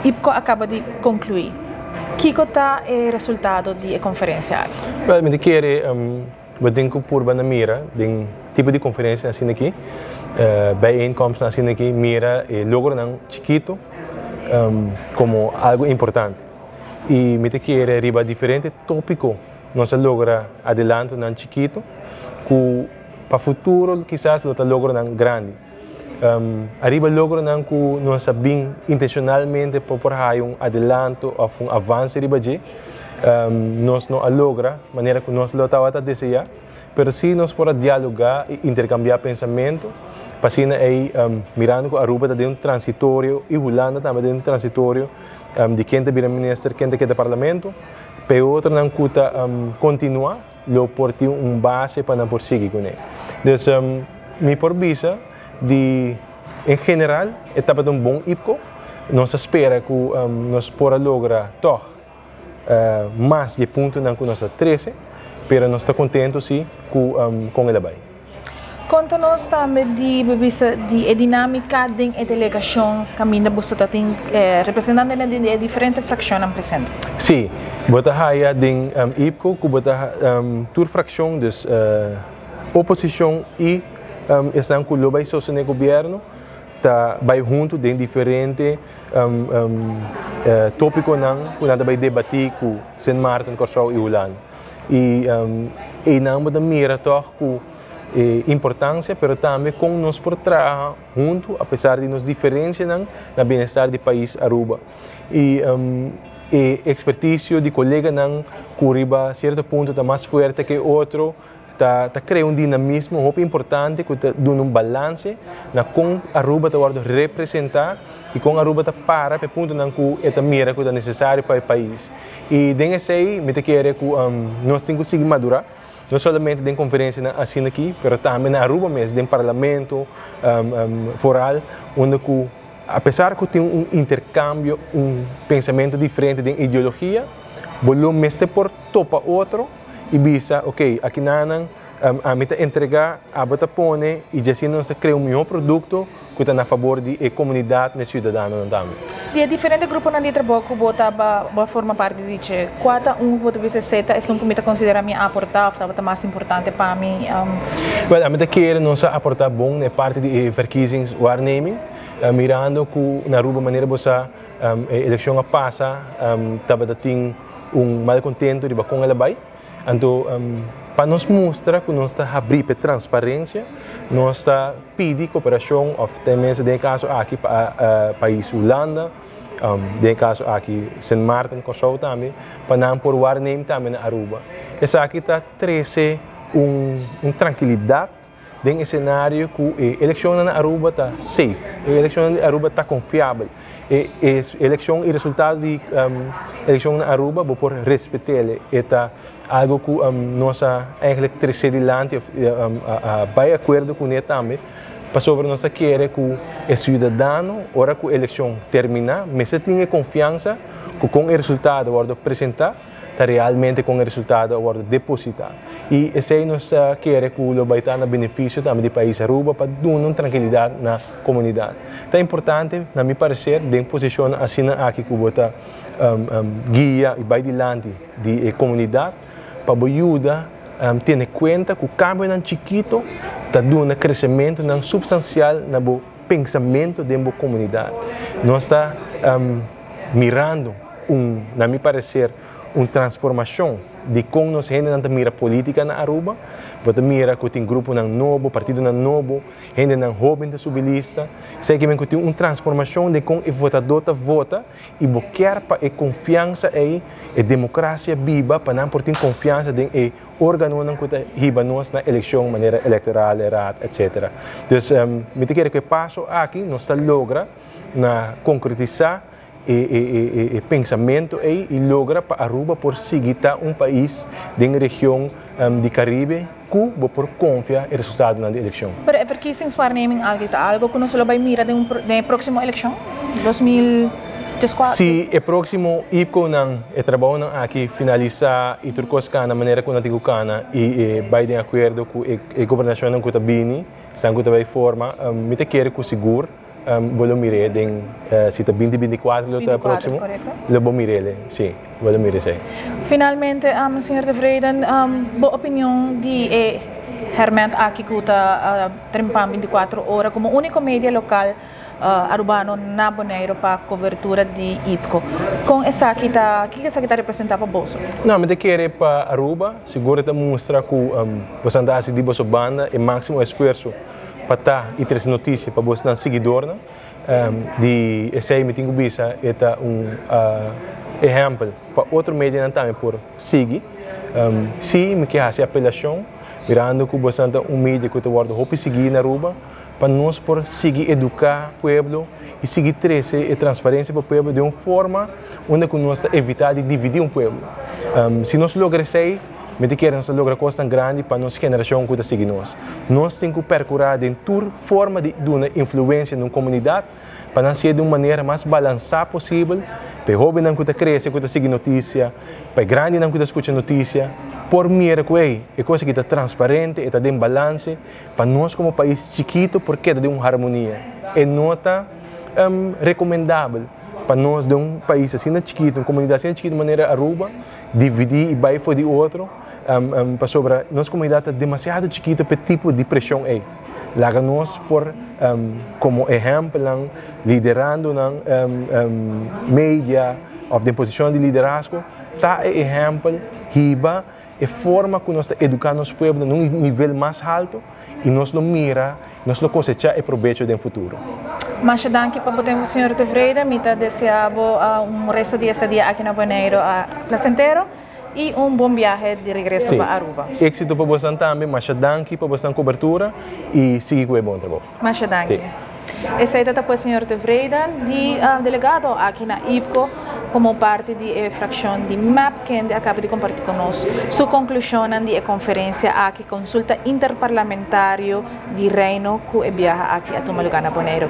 IPCO acaba de concluir. Que está o resultado da conferência? Well, me querer bedenken por na mira, den tipo de conferência assim aqui, bijeenkomst assim aqui, mira logro não chiquito como algo importante. E me querer riba diferente tópico, nós logra adelanto não chiquito, que para futuro quizás lo logro não grande. Arriba logro não que nós bem intencionalmente por adelanto ou avanço riba de nós não logra maneira que nós lo estava a desejar, pero se nós por dialogar e intercambiar pensamento, passina aí mirando que Aruba está dentro transitório e Holanda também dentro transitório de quem está vira ministro, quem está parlamento, para outro não cuta continuar, lo porti base para não prosseguir com ele. Então, me por visa de, em geral, estava um bom IPCO, nós espera que nós possa lograr mais de ponto que nós 13, mas nós estamos contentos sim com ele. Conta-nos também de dinâmica da delegação que ainda você tem representando de diferentes frações presentes. Sim, bota haia den IPCO, que bota tour fração, dus oposição e estão com o sostener o governo, tá vai junto de diferente tópico que nada vai debater com Sint Maarten, Curaçao e Holanda. E não bota mira com importância, mas também com nós por trabalhar junto, apesar de nos diferenciar na bem-estar do país Aruba. E expertise de colega não curiba certo ponto está mais forte que outro, tá cria dinamismo muito importante que tá dando balance na com Aruba tá representar e com Aruba tá para ponto não que é mira que é necessário para o país. E dentro aí me te quer que nós temos que seguir madurar. Não somente em conferência assim aqui, mas também na Aruba mesmo, em parlamento foral, onde apesar que tem intercâmbio, pensamento diferente de ideologia, volume este por topa outro e visa, ok, aqui não a meta entregar a bota pone e assim nós cria melhor produto que está a favor da comunidade e cidadãos também. De diferentes grupos na trabalho que bota forma parte de que qual bota você seta é um que considera minha aportar ou mais importante para mim. Well, a meta quer nós aportar bom na parte de verkiezingswaarneming, mirando que na Aruba maneira você eleição passa, estava tem malcontento de com ela vai, então para nos mostrar que nós está abrir para transparência, nós está pedir cooperação, ou também de caso aqui para país Holanda, de caso aqui Sint Maarten, Curaçao também, para não por waarnemen também na Aruba. Essa aqui está trazendo tranquilidade dentro do cenário que a eleição na Aruba está safe, a eleição na Aruba está confiável. A eleição e resultado de eleição na Aruba vou por respeitar está algo que nossa eletricidade lante vai acordo com ele também para sobre nossa querer que o cidadão hora que a eleição terminar mas se tenha confiança que com o resultado vai apresentar está realmente com o resultado vai depositar e esse aí nós quer que o vai estar no benefício também do país Aruba para dar uma tranquilidade na comunidade. É importante, na minha parecer, de posição assim aqui que bota guia e vai diante da comunidade para ajudar ter em conta que o cambio é chiquito está dando crescimento substancial no pensamento da comunidade. Nós está mirando na minha parecer uma transformação de como nós gente mira política na Aruba, você mira que tem grupo novo, partido novo, gente jovem subilista, sei que tem uma transformação de como o votador vota e quer para a confiança aí, a democracia viva para não ter confiança em órgão que riba nós na eleição, maneira eleitoral, etc. Então, me quero que passo aqui nós está logra na concretizar e pensamento e logra para Aruba por seguir país da região do Caribe que por confiar no resultado da eleição. Pero a verkiezingswaarneming algo que nós vai mirar na próxima eleição 2024? Se o próximo IPCO o trabalho aqui finalizar e turcos na maneira que nós temos e vai de acordo com a governação que está bem, estão que vai forma, me quero que seguro vou mirar em se está 2024 lo próximo, lo vou mirar, sim, vou mirar sim. Finalmente, Sr. de Vreeden, boa opinião de Herman aqui que está trempando 24 horas como único mídia local arubano na Bonaire para cobertura de IPCO. Com essa aqui o que essa aqui está representando para o bolso? Não, mas eu quero para Aruba, seguro que mostra que você anda de boa banda e máximo esforço para estar e trazer notícias para você não seguidor, de esse meeting bisa exemplo para outro mídia também por seguir. Se me quer fazer apelação, mirando que você anda mídia que está hope seguir na Aruba, para nós por seguir educar o povo e seguir trazer a transparência para o povo de uma forma onde nós evitar de dividir um povo. Se nós logramos isso, me queremos lograr coisas tão grandes para a nossa geração que está seguindo nós. Nós temos que percorrer de toda forma de uma influência na comunidade para ser de uma maneira mais balançada possível, para o jovem que está crescendo, que está seguindo notícia, para o grande que está escutando notícia, por mira que é coisa que está transparente, está em balance, para nós como país chiquito, porque está de uma harmonia. É nota recomendável para nós de um país assim chiquito, uma comunidade assim chiquita de maneira Aruba, dividir e vai for de outro, para sobre nossa comunidade é demasiado chiquita para tipo de pressão aí. Laga nós por como exemplo, liderando na mídia, ou de posição de liderazgo, tá exemplo, riba e forma que nós educamos nosso povo num nível mais alto e nós não mira, nós não cosechar e proveito no futuro. Mas danke para o Sr. de Vreeden, me deseamos resto de estadia aqui na Bonaire placentero e bom viagem de regresso para Aruba. Éxito para você também, mas danke para você cobertura e siga com o bom trabalho. Mas danke. Esse é o Sr. de Vreeden, delegado aqui na IPCO, como parte da fração de MAP, que acaba de compartilhar conosco sua conclusão da conferência aqui, consulta interparlamentária de Reino, que viaja aqui a Tumalugana, Bonaire.